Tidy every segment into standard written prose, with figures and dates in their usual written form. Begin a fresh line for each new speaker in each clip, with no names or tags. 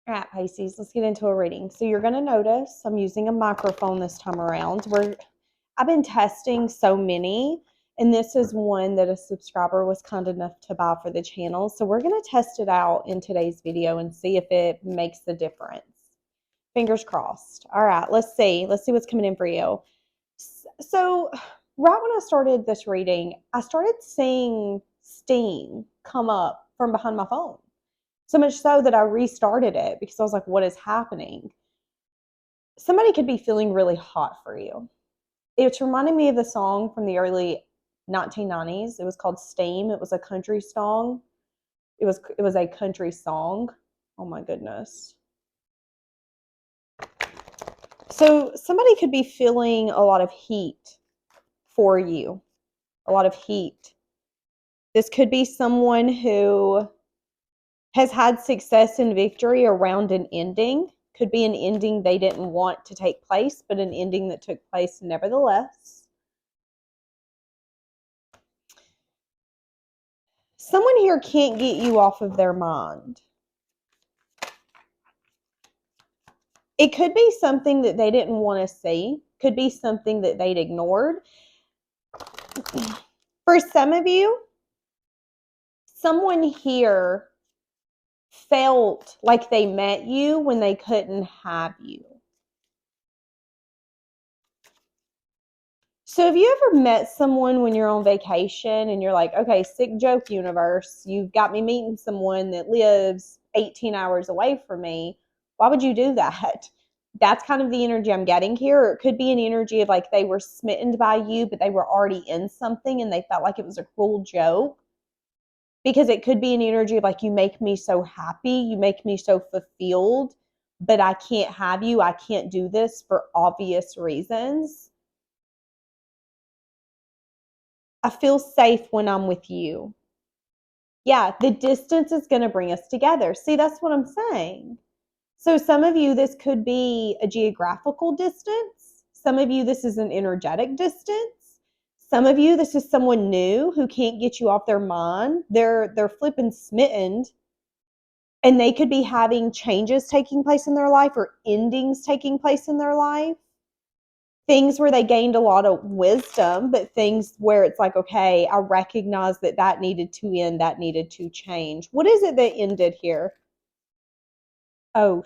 All right, Pisces, let's get into a reading. So you're going to notice I'm using a microphone this time around. I've been testing so many, and this is one that a subscriber was kind enough to buy for the channel. So we're going to test it out in today's video and see if it makes a difference. Fingers crossed. All right, let's see. Let's see what's coming in for you. So right when I started this reading, I started seeing steam come up from behind my phone. So much so that I restarted it because I was like, what is happening? Somebody could be feeling really hot for you. It's reminding me of the song from the early 1990s. It was called Steam. It was a country song. It was a country song. Oh my goodness. So somebody could be feeling a lot of heat for you. A lot of heat. This could be someone who has had success and victory around an ending. Could be an ending they didn't want to take place, but an ending that took place nevertheless. Someone here can't get you off of their mind. It could be something that they didn't want to see. Could be something that they'd ignored. For some of you, someone here felt like they met you when they couldn't have you. So have you ever met someone when you're on vacation and you're like, okay, sick joke universe, you've got me meeting someone that lives 18 hours away from me. Why would you do that? That's kind of the energy I'm getting here. Or it could be an energy of like they were smitten by you, but they were already in something and they felt like it was a cruel joke. Because it could be an energy of like, you make me so happy, you make me so fulfilled, but I can't have you. I can't do this for obvious reasons. I feel safe when I'm with you. Yeah, the distance is going to bring us together. See, that's what I'm saying. So some of you, this could be a geographical distance. Some of you, this is an energetic distance. Some of you, this is someone new who can't get you off their mind. They're flipping smitten, and they could be having changes taking place in their life or endings taking place in their life. Things where they gained a lot of wisdom, but things where it's like, okay, I recognize that that needed to end, that needed to change. What is it that ended here? Oh,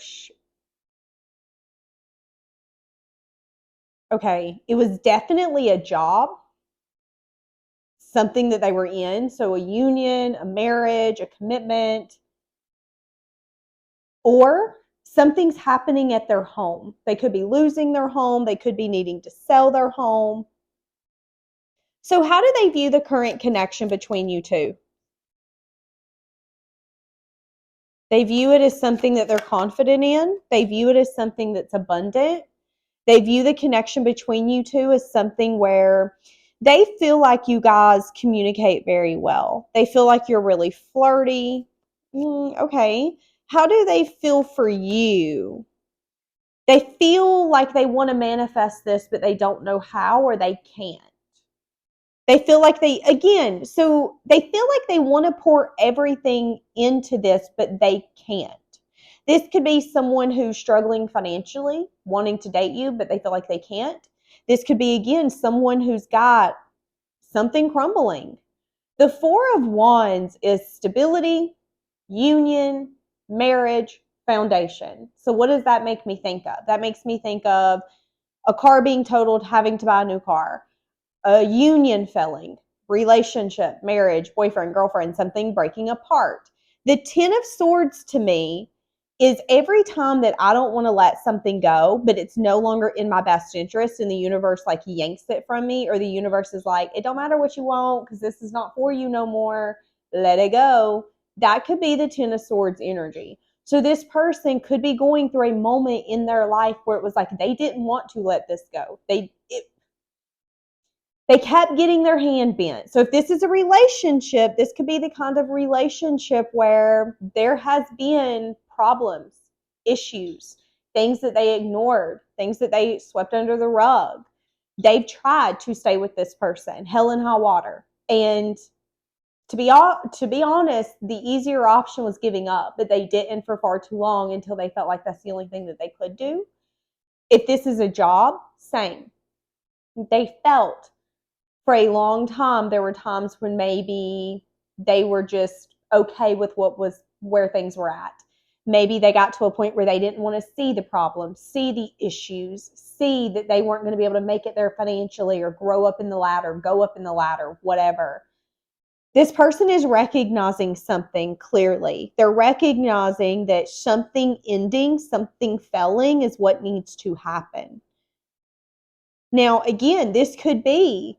okay. It was definitely a job, something that they were in. So a union, a marriage, a commitment, or something's happening at their home. They could be losing their home. They could be needing to sell their home. So how do they view the current connection between you two? They view it as something that they're confident in. They view it as something that's abundant. They view the connection between you two as something where they feel like you guys communicate very well. They feel like you're really flirty. Okay. How do they feel for you? They feel like they want to manifest this, but they don't know how or they can't. They feel like they feel like they want to pour everything into this, but they can't. This could be someone who's struggling financially, wanting to date you, but they feel like they can't. This could be, again, someone who's got something crumbling. The Four of Wands is stability, union, marriage, foundation. So what does that make me think of? That makes me think of a car being totaled, having to buy a new car. A union failing, relationship, marriage, boyfriend, girlfriend, something breaking apart. The Ten of Swords to me is every time that I don't want to let something go, but it's no longer in my best interest and the universe like yanks it from me, or the universe is like, it don't matter what you want because this is not for you no more. Let it go. That could be the Ten of Swords energy. So this person could be going through a moment in their life where it was like they didn't want to let this go. They kept getting their hand bent. So if this is a relationship, this could be the kind of relationship where there has been problems, issues, things that they ignored, things that they swept under the rug. They've tried to stay with this person, hell and high water. And To be honest, the easier option was giving up, but they didn't for far too long until they felt like that's the only thing that they could do. If this is a job, same. They felt for a long time there were times when maybe they were just okay with where things were at. Maybe they got to a point where they didn't want to see the problems, see the issues, see that they weren't going to be able to make it there financially or grow up in the ladder, go up in the ladder, whatever. This person is recognizing something clearly. They're recognizing that something ending, something failing is what needs to happen. Now, again, this could be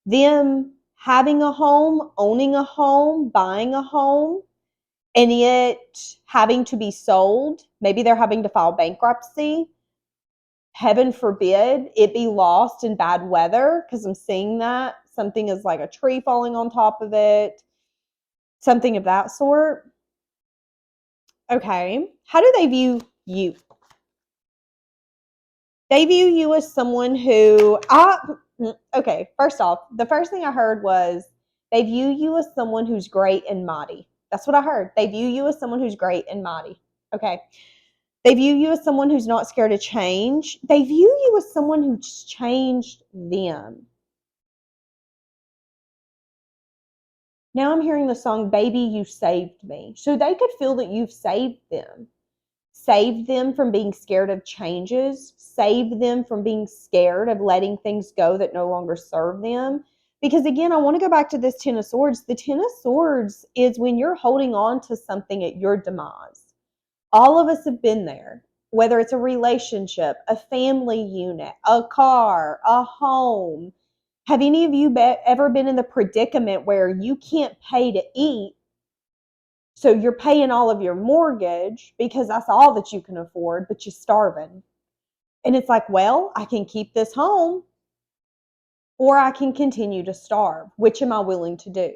them having a home, owning a home, buying a home, and it having to be sold. Maybe they're having to file bankruptcy. Heaven forbid it be lost in bad weather, because I'm seeing that. Something is like a tree falling on top of it, something of that sort. Okay, how do they view you? They view you as someone who, okay, first off, the first thing I heard was they view you as someone who's great and mighty. That's what I heard. They view you as someone who's great and mighty. Okay. They view you as someone who's not scared of change. They view you as someone who's changed them. Now I'm hearing the song, Baby, You Saved Me. So they could feel that you've saved them. Save them from being scared of changes, save them from being scared of letting things go that no longer serve them. Because again, I want to go back to this Ten of Swords. The Ten of Swords is when you're holding on to something at your demise. All of us have been there, whether it's a relationship, a family unit, a car, a home. Have any of you ever been in the predicament where you can't pay to eat? So you're paying all of your mortgage because that's all that you can afford, but you're starving. And it's like, well, I can keep this home or I can continue to starve. Which am I willing to do?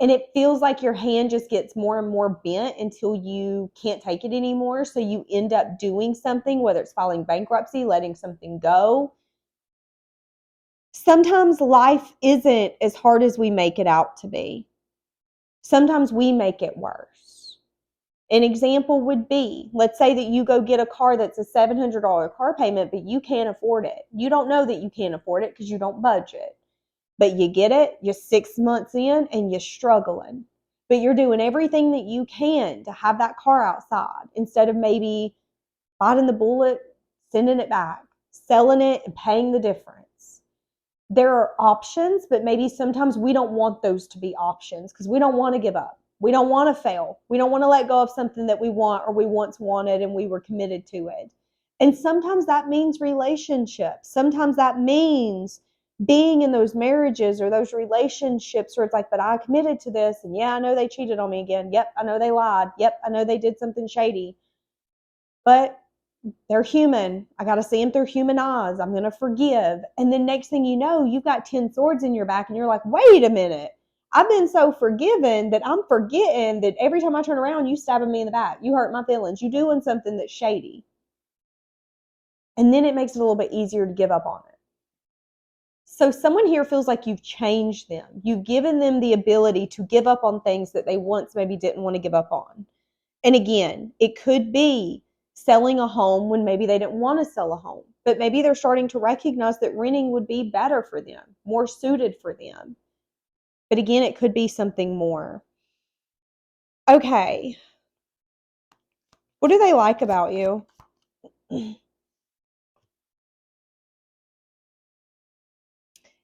And it feels like your hand just gets more and more bent until you can't take it anymore. So you end up doing something, whether it's filing bankruptcy, letting something go. Sometimes life isn't as hard as we make it out to be. Sometimes we make it worse. An example would be, let's say that you go get a car that's a $700 car payment, but you can't afford it. You don't know that you can't afford it because you don't budget. But you get it, you're 6 months in and you're struggling. But you're doing everything that you can to have that car outside instead of maybe biting the bullet, sending it back, selling it and paying the difference. There are options, but maybe sometimes we don't want those to be options because we don't want to give up. We don't want to fail. We don't want to let go of something that we want or we once wanted and we were committed to it. And sometimes that means relationships. Sometimes that means being in those marriages or those relationships where it's like, but I committed to this. And yeah, I know they cheated on me again. Yep, I know they lied. Yep, I know they did something shady. But they're human. I got to see them through human eyes. I'm going to forgive. And then next thing you know, you've got 10 swords in your back and you're like, wait a minute. I've been so forgiven that I'm forgetting that every time I turn around, you stabbing me in the back. You hurt my feelings. You doing something that's shady. And then it makes it a little bit easier to give up on it. So someone here feels like you've changed them. You've given them the ability to give up on things that they once maybe didn't want to give up on. And again, it could be selling a home when maybe they didn't want to sell a home, but maybe they're starting to recognize that renting would be better for them, more suited for them. But again, it could be something more. Okay. What do they like about you?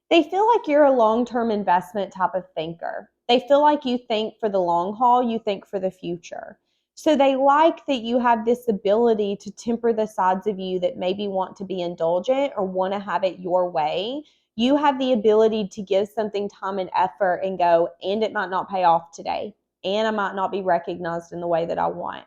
They feel like you're a long-term investment type of thinker. They feel like you think for the long haul, you think for the future. So they like that you have this ability to temper the sides of you that maybe want to be indulgent or want to have it your way. You have the ability to give something time and effort and go, and it might not pay off today, and I might not be recognized in the way that I want,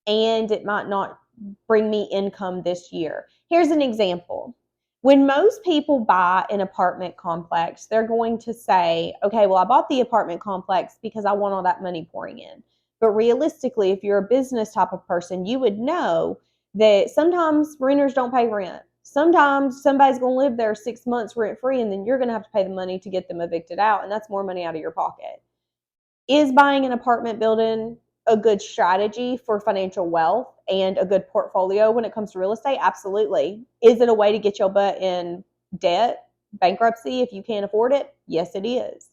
and it might not bring me income this year. Here's an example. When most people buy an apartment complex, they're going to say, okay, well, I bought the apartment complex because I want all that money pouring in. But realistically, if you're a business type of person, you would know that sometimes renters don't pay rent. Sometimes somebody's going to live there 6 months rent free, and then you're going to have to pay the money to get them evicted out, and that's more money out of your pocket. Is buying an apartment building a good strategy for financial wealth and a good portfolio when it comes to real estate? Absolutely. Is it a way to get your butt in debt, bankruptcy if you can't afford it? Yes, it is.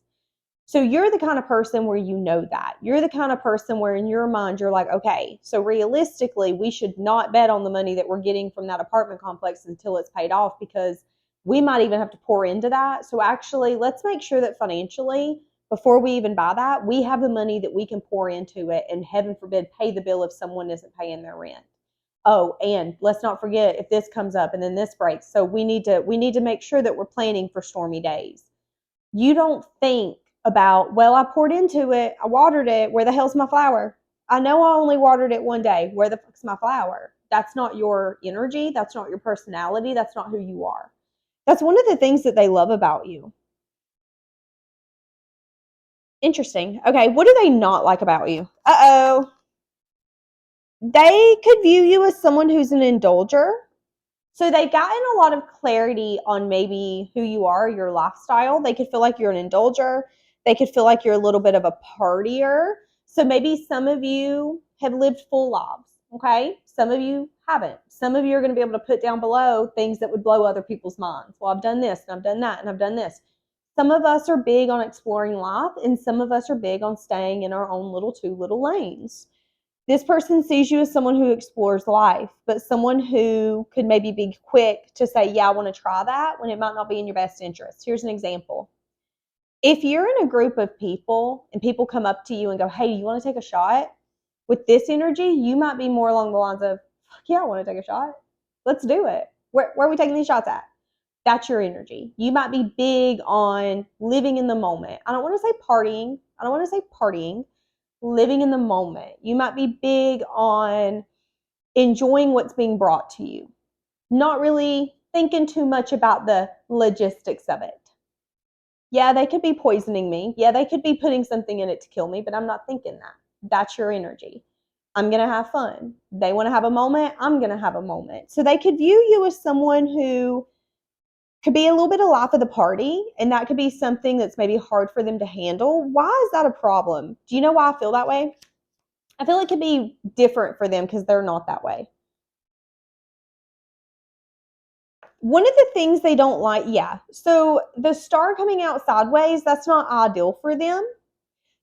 So you're the kind of person where you know that. You're the kind of person where in your mind you're like, okay, so realistically, we should not bet on the money that we're getting from that apartment complex until it's paid off, because we might even have to pour into that. So actually, let's make sure that financially, before we even buy that, we have the money that we can pour into it and, heaven forbid, pay the bill if someone isn't paying their rent. Oh, and let's not forget if this comes up and then this breaks. So we need to make sure that we're planning for stormy days. You don't think about, well, I poured into it, I watered it, where the hell's my flower? I know I only watered it one day. Where the fuck's my flower? That's not your energy. That's not your personality. That's not who you are. That's one of the things that they love about you. Interesting. Okay, what do they not like about you? Uh-oh. They could view you as someone who's an indulger. So they've gotten a lot of clarity on maybe who you are, your lifestyle. They could feel like you're an indulger. They could feel like you're a little bit of a partier. So maybe some of you have lived full lives, okay? Some of you haven't. Some of you are going to be able to put down below things that would blow other people's minds. Well, I've done this and I've done that and I've done this. Some of us are big on exploring life, and some of us are big on staying in our own little two little lanes. This person sees you as someone who explores life, but someone who could maybe be quick to say, yeah, I want to try that, when it might not be in your best interest. Here's an example. If you're in a group of people and people come up to you and go, hey, do you want to take a shot? With this energy, you might be more along the lines of, yeah, I want to take a shot. Let's do it. Where are we taking these shots at? That's your energy. You might be big on living in the moment. I don't want to say partying. Living in the moment. You might be big on enjoying what's being brought to you, not really thinking too much about the logistics of it. Yeah, they could be poisoning me. Yeah, they could be putting something in it to kill me, but I'm not thinking that. That's your energy. I'm going to have fun. They want to have a moment. I'm going to have a moment. So they could view you as someone who could be a little bit of life of the party, and that could be something that's maybe hard for them to handle. Why is that a problem? Do you know why I feel that way? I feel it could be different for them because they're not that way. One of the things they don't like, yeah. So the star coming out sideways, that's not ideal for them.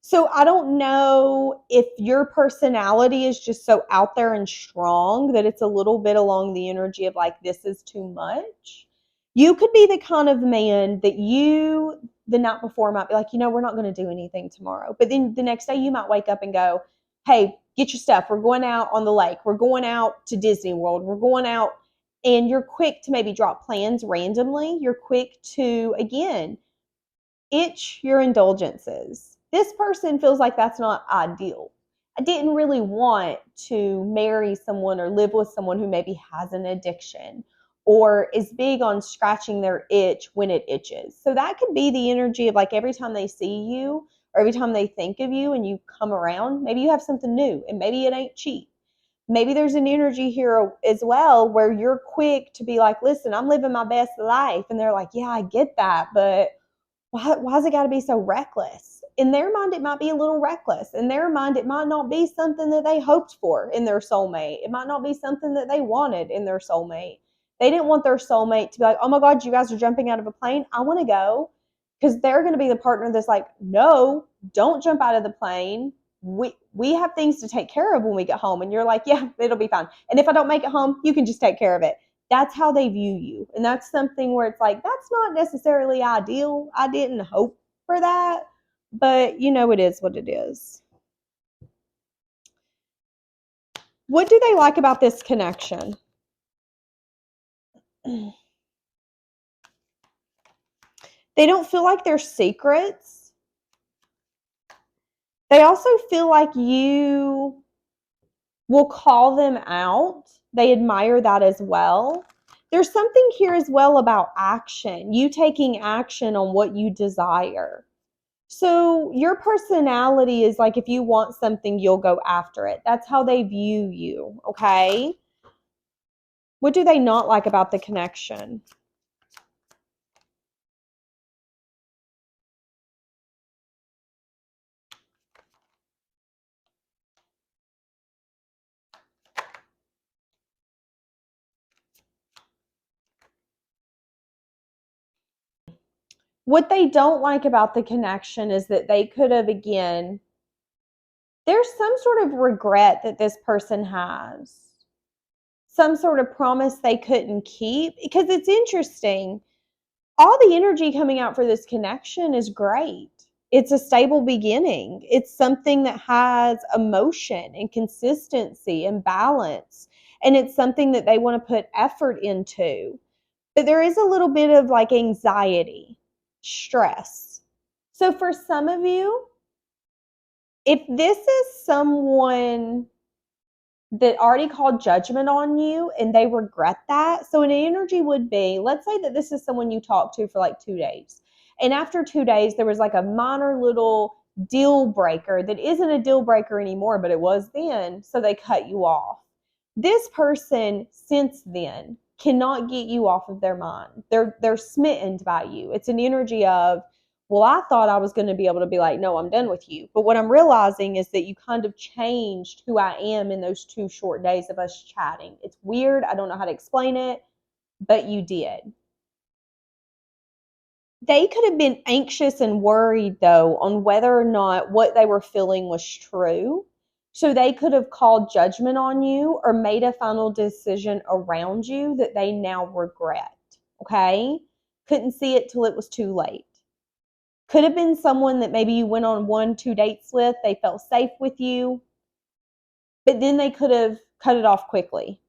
So I don't know if your personality is just so out there and strong that it's a little bit along the energy of like, this is too much. You could be the kind of man that you, the night before, might be like, we're not going to do anything tomorrow. But then the next day you might wake up and go, hey, get your stuff. We're going out on the lake. We're going out to Disney World. We're going out. And you're quick to maybe drop plans randomly. You're quick to, again, itch your indulgences. This person feels like that's not ideal. I didn't really want to marry someone or live with someone who maybe has an addiction or is big on scratching their itch when it itches. So that could be the energy of like every time they see you or every time they think of you and you come around, maybe you have something new and maybe it ain't cheap. Maybe there's an energy here as well where you're quick to be like, listen, I'm living my best life. And they're like, yeah, I get that, but why's it got to be so reckless? In their mind, it might be a little reckless. In their mind, it might not be something that they hoped for in their soulmate. It might not be something that they wanted in their soulmate. They didn't want their soulmate to be like, oh my God, you guys are jumping out of a plane. I want to go. Because they're going to be the partner that's like, no, don't jump out of the plane. We have things to take care of when we get home. And you're like, yeah, it'll be fine. And if I don't make it home, you can just take care of it. That's how they view you. And that's something where it's like, that's not necessarily ideal. I didn't hope for that, but it is what it is. What do they like about this connection? They don't feel like they're secrets. They also feel like you will call them out. They admire that as well. There's something here as well about action, you taking action on what you desire. So your personality is like, if you want something, you'll go after it. That's how they view you, okay? What do they not like about the connection? What they don't like about the connection is that they could have, again, there's some sort of regret that this person has, some sort of promise they couldn't keep. Because it's interesting, all the energy coming out for this connection is great. It's a stable beginning. It's something that has emotion and consistency and balance. And it's something that they want to put effort into. But there is a little bit of like anxiety, stress. So for some of you, if this is someone that already called judgment on you and they regret that. So an energy would be, let's say that this is someone you talked to for like 2 days. And after 2 days, there was like a minor little deal breaker that isn't a deal breaker anymore, but it was then. So they cut you off. This person since then cannot get you off of their mind. They're smitten by you. It's an energy of, well, I thought I was going to be able to be like, no, I'm done with you. But what I'm realizing is that you kind of changed who I am in those 2 short days of us chatting. It's weird. I don't know how to explain it, but you did. They could have been anxious and worried, though, on whether or not what they were feeling was true. So they could have called judgment on you or made a final decision around you that they now regret. Okay? Couldn't see it till it was too late. Could have been someone that maybe you went on 1-2 dates with, they felt safe with you, but then they could have cut it off quickly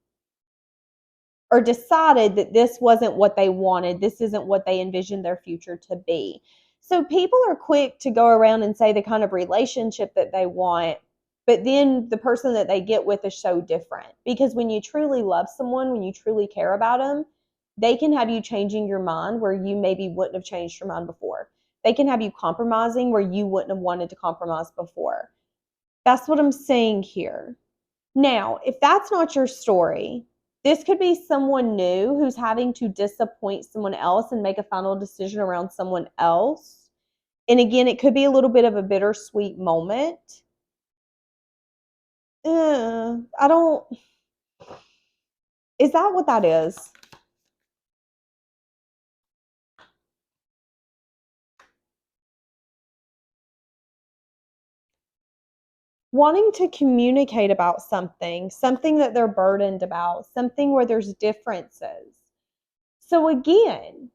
or decided that this wasn't what they wanted, this isn't what they envisioned their future to be. So people are quick to go around and say the kind of relationship that they want, but then the person that they get with is so different. Because when you truly love someone, when you truly care about them, they can have you changing your mind where you maybe wouldn't have changed your mind before. They can have you compromising where you wouldn't have wanted to compromise before. That's what I'm saying here. Now, if that's not your story, this could be someone new who's having to disappoint someone else and make a final decision around someone else. And again, it could be a little bit of a bittersweet moment. I don't, is that what that is? Wanting to communicate about something, something that they're burdened about, something where there's differences. So again,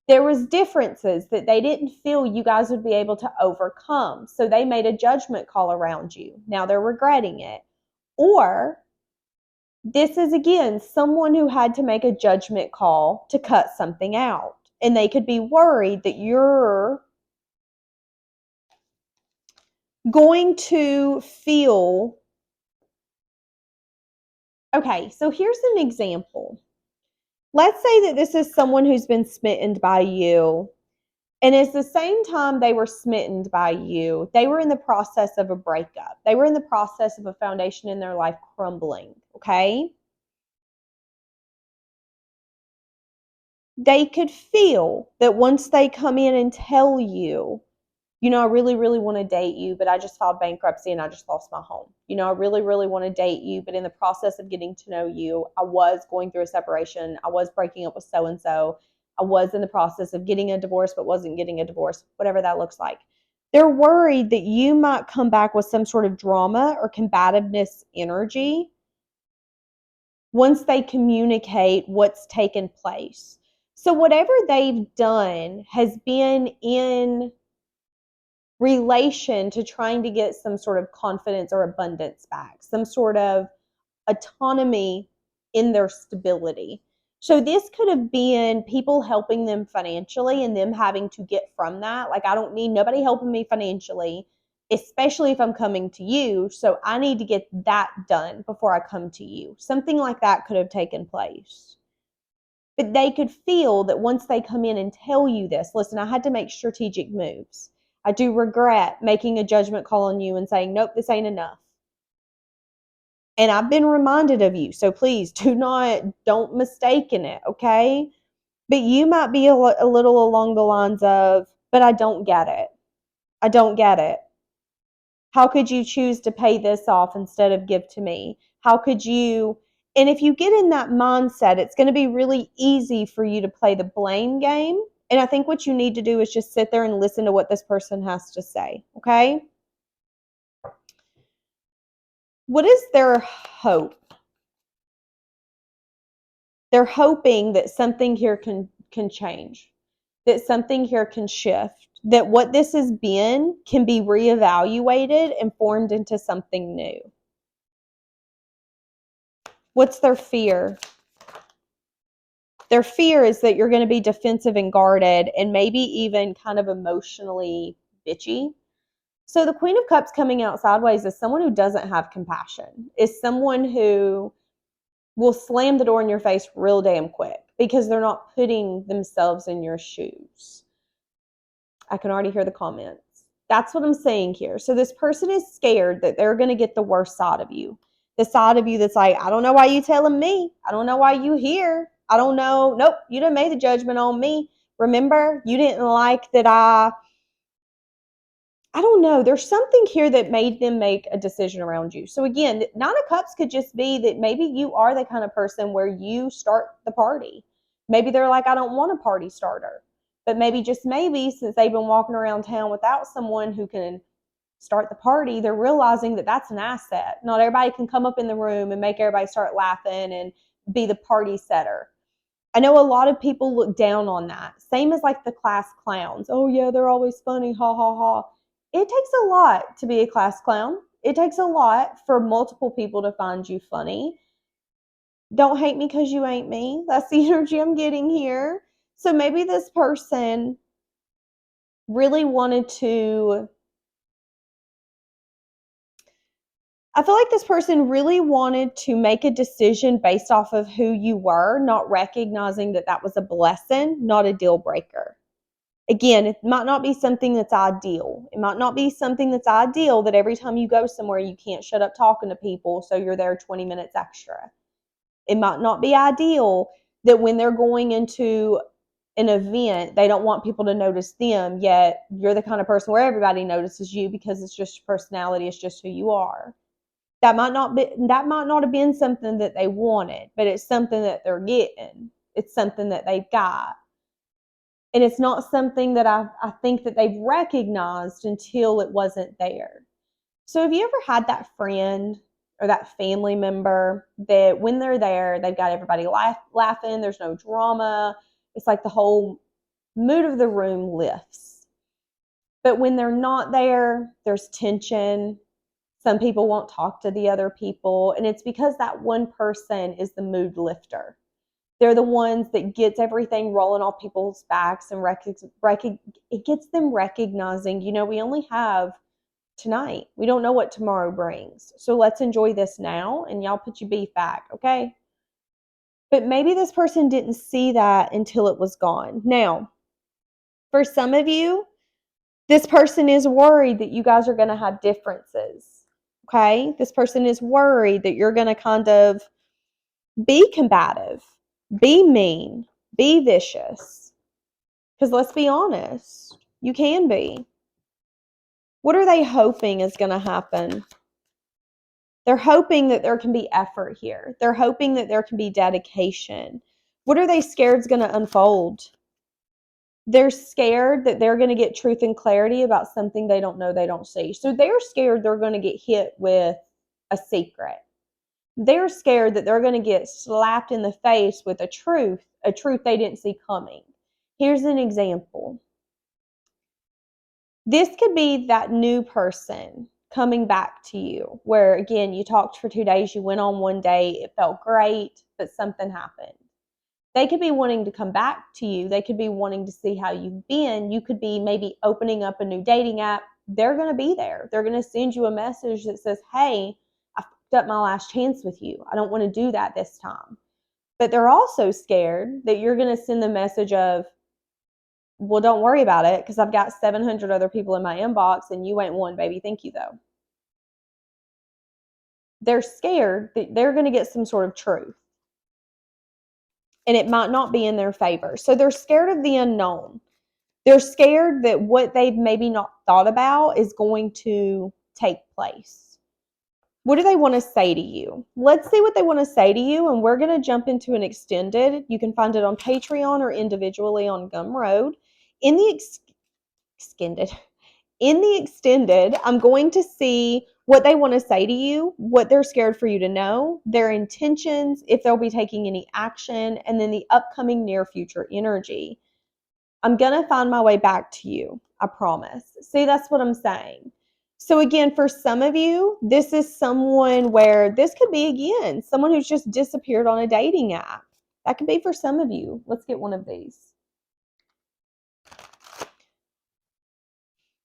there was differences that they didn't feel you guys would be able to overcome. So they made a judgment call around you. Now they're regretting it. Or this is again someone who had to make a judgment call to cut something out. And they could be worried that you're going to feel. Okay, so here's an example. Let's say that this is someone who's been smitten by you. And it's the same time they were smitten by you, they were in the process of a breakup. They were in the process of a foundation in their life crumbling, okay? They could feel that once they come in and tell you, I really, really want to date you, but I just filed bankruptcy and I just lost my home. I really, really want to date you, but in the process of getting to know you, I was going through a separation. I was breaking up with so and so. I was in the process of getting a divorce, but wasn't getting a divorce, whatever that looks like. They're worried that you might come back with some sort of drama or combativeness energy once they communicate what's taken place. So, whatever they've done has been in relation to trying to get some sort of confidence or abundance back, some sort of autonomy in their stability. So this could have been people helping them financially and them having to get from that. Like, I don't need nobody helping me financially, especially if I'm coming to you. So I need to get that done before I come to you. Something like that could have taken place. But they could feel that once they come in and tell you this, listen, I had to make strategic moves. I do regret making a judgment call on you and saying, nope, this ain't enough. And I've been reminded of you. So please don't mistake in it, okay? But you might be a little along the lines of, but I don't get it. I don't get it. How could you choose to pay this off instead of give to me? How could you? And if you get in that mindset, it's going to be really easy for you to play the blame game And I think what you need to do is just sit there and listen to what this person has to say, okay? What is their hope? They're hoping that something here can change, that something here can shift, that what this has been can be reevaluated and formed into something new. What's their fear? Their fear is that you're going to be defensive and guarded and maybe even kind of emotionally bitchy. So the Queen of Cups coming out sideways is someone who doesn't have compassion, is someone who will slam the door in your face real damn quick because they're not putting themselves in your shoes. I can already hear the comments. That's what I'm saying here. So this person is scared that they're going to get the worst side of you. The side of you that's like, I don't know why you telling me. I don't know why you here. I don't know. Nope, you done made the judgment on me. Remember, you didn't like that I don't know. There's something here that made them make a decision around you. So again, Nine of Cups could just be that maybe you are the kind of person where you start the party. Maybe they're like, I don't want a party starter. But maybe, just maybe, since they've been walking around town without someone who can start the party, they're realizing that that's an asset. Not everybody can come up in the room and make everybody start laughing and be the party setter. I know a lot of people look down on that. Same as like the class clowns. Oh yeah, they're always funny, ha ha ha. It takes a lot to be a class clown. It takes a lot for multiple people to find you funny. Don't hate me because you ain't me. That's the energy I'm getting here. So maybe this person really wanted to, I feel like this person really wanted to make a decision based off of who you were, not recognizing that that was a blessing, not a deal breaker. Again, it might not be something that's ideal. It might not be something that's ideal that every time you go somewhere, you can't shut up talking to people, so you're there 20 minutes extra. It might not be ideal that when they're going into an event, they don't want people to notice them, yet you're the kind of person where everybody notices you because it's just your personality, it's just who you are. That might not have been something that they wanted, but it's something that they're getting. It's something that they've got. And it's not something that I think that they've recognized until it wasn't there. So have you ever had that friend or that family member that when they're there, they've got everybody laughing, there's no drama. It's like the whole mood of the room lifts. But when they're not there, there's tension. Some people won't talk to the other people. And it's because that one person is the mood lifter. They're the ones that gets everything rolling off people's backs and it gets them recognizing, we only have tonight. We don't know what tomorrow brings. So let's enjoy this now and y'all put your beef back, okay? But maybe this person didn't see that until it was gone. Now, for some of you, this person is worried that you guys are going to have differences, okay? This person is worried that you're going to kind of be combative, be mean, be vicious. Because let's be honest, you can be. What are they hoping is going to happen? They're hoping that there can be effort here. They're hoping that there can be dedication. What are they scared is going to unfold? They're scared that they're going to get truth and clarity about something they don't know, they don't see. So they're scared they're going to get hit with a secret. They're scared that they're going to get slapped in the face with a truth they didn't see coming. Here's an example. This could be that new person coming back to you where, again, you talked for 2 days, you went on one day, it felt great, but something happened. They could be wanting to come back to you. They could be wanting to see how you've been. You could be maybe opening up a new dating app. They're going to be there. They're going to send you a message that says, hey, I fucked up my last chance with you. I don't want to do that this time. But they're also scared that you're going to send the message of, well, don't worry about it because I've got 700 other people in my inbox and you ain't one, baby. Thank you, though. They're scared that they're going to get some sort of truth and it might not be in their favor. So they're scared of the unknown. They're scared that what they've maybe not thought about is going to take place. What do they want to say to you? Let's see what they want to say to you, and we're going to jump into an extended. You can find it on Patreon or individually on Gumroad. In the extended, I'm going to see what they want to say to you, what they're scared for you to know, their intentions, if they'll be taking any action, and then the upcoming near future energy. I'm going to find my way back to you. I promise. See, that's what I'm saying. So again, for some of you, this is someone where this could be, again, someone who's just disappeared on a dating app. That could be for some of you. Let's get one of these.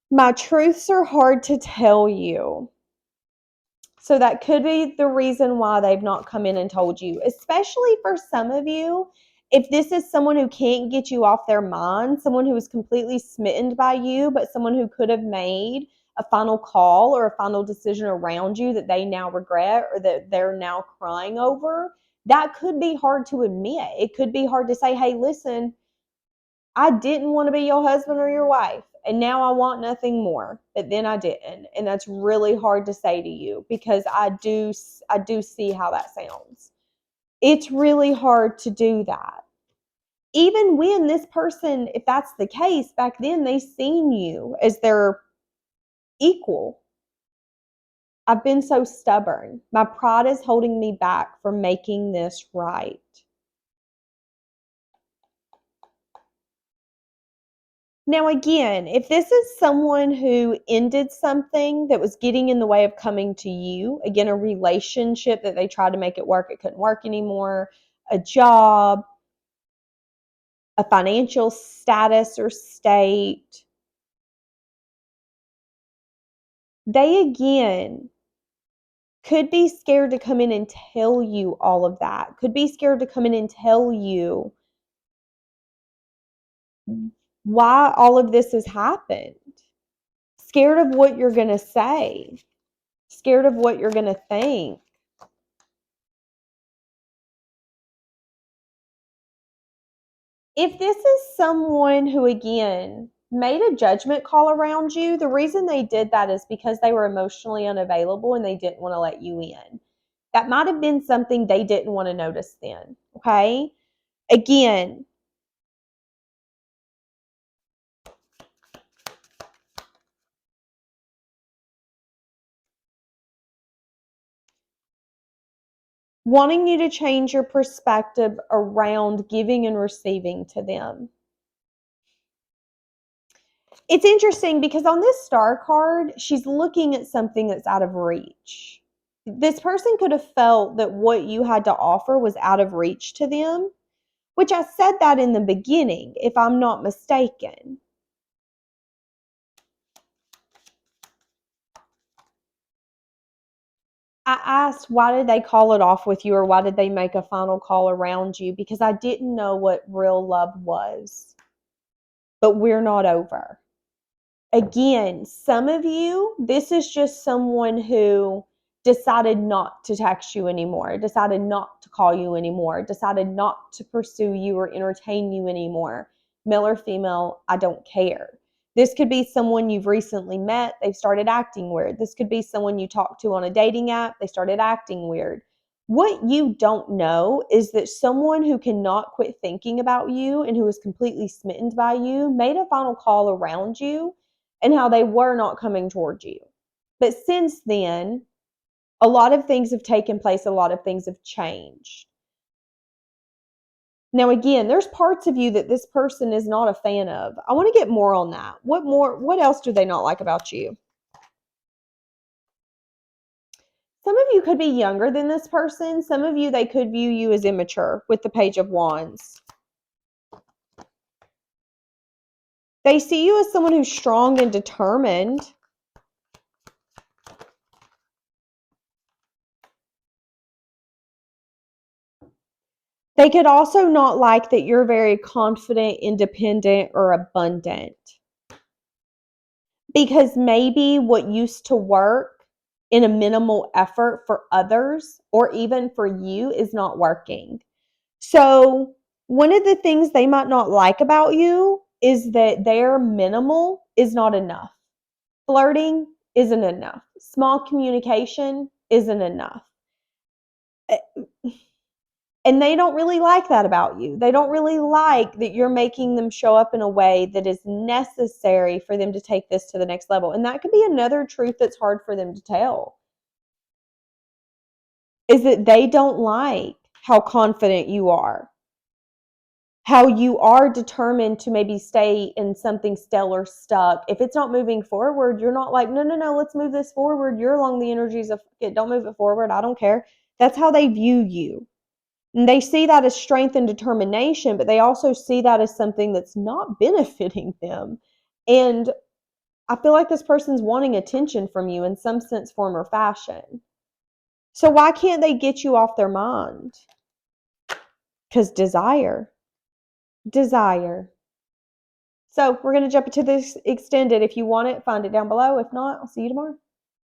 My truths are hard to tell you. So that could be the reason why they've not come in and told you, especially for some of you. If this is someone who can't get you off their mind, someone who is completely smitten by you, but someone who could have made a final call or a final decision around you that they now regret or that they're now crying over, that could be hard to admit. It could be hard to say, hey, listen, I didn't want to be your husband or your wife, and now I want nothing more. But then I didn't, and that's really hard to say to you because I do see how that sounds. It's really hard to do that. Even when this person, if that's the case, back then they seen you as their equal. I've been so stubborn. My pride is holding me back from making this right. Now, again, if this is someone who ended something that was getting in the way of coming to you, again, a relationship that they tried to make it work, it couldn't work anymore, a job, a financial status or state, they again could be scared to come in and tell you all of that, could be scared to come in and tell you why all of this has happened. Scared of what you're going to say, scared of what you're going to think. If this is someone who, again, made a judgment call around you, the reason they did that is because they were emotionally unavailable and they didn't want to let you in. That might have been something they didn't want to notice then, okay? Again, wanting you to change your perspective around giving and receiving to them. It's interesting because on this star card, she's looking at something that's out of reach. This person could have felt that what you had to offer was out of reach to them, which I said that in the beginning, if I'm not mistaken. I asked, why did they call it off with you, or why did they make a final call around you? Because I didn't know what real love was. But we're not over. Again, some of you, this is just someone who decided not to text you anymore, decided not to call you anymore, decided not to pursue you or entertain you anymore. Male or female, I don't care. This could be someone you've recently met, they've started acting weird. This could be someone you talked to on a dating app, they started acting weird. What you don't know is that someone who cannot quit thinking about you and who is completely smitten by you made a final call around you and how they were not coming towards you. But since then, a lot of things have taken place, a lot of things have changed. Now, again, there's parts of you that this person is not a fan of. I want to get more on that. What else do they not like about you? Some of you could be younger than this person. Some of you, they could view you as immature with the Page of Wands. They see you as someone who's strong and determined. They could also not like that you're very confident, independent, or abundant. Because maybe what used to work in a minimal effort for others or even for you is not working. So, one of the things they might not like about you is that their minimal is not enough. Flirting isn't enough. Small communication isn't enough. And they don't really like that about you. They don't really like that you're making them show up in a way that is necessary for them to take this to the next level. And that could be another truth that's hard for them to tell, is that they don't like how confident you are, how you are determined to maybe stay in something stellar stuck. If it's not moving forward, you're not like, no, let's move this forward. You're along the energies of, don't move it forward. I don't care. That's how they view you. And they see that as strength and determination, but they also see that as something that's not benefiting them. And I feel like this person's wanting attention from you in some sense, form, or fashion. So why can't they get you off their mind? Because desire. So we're going to jump into this extended. If you want it, find it down below. If not, I'll see you tomorrow.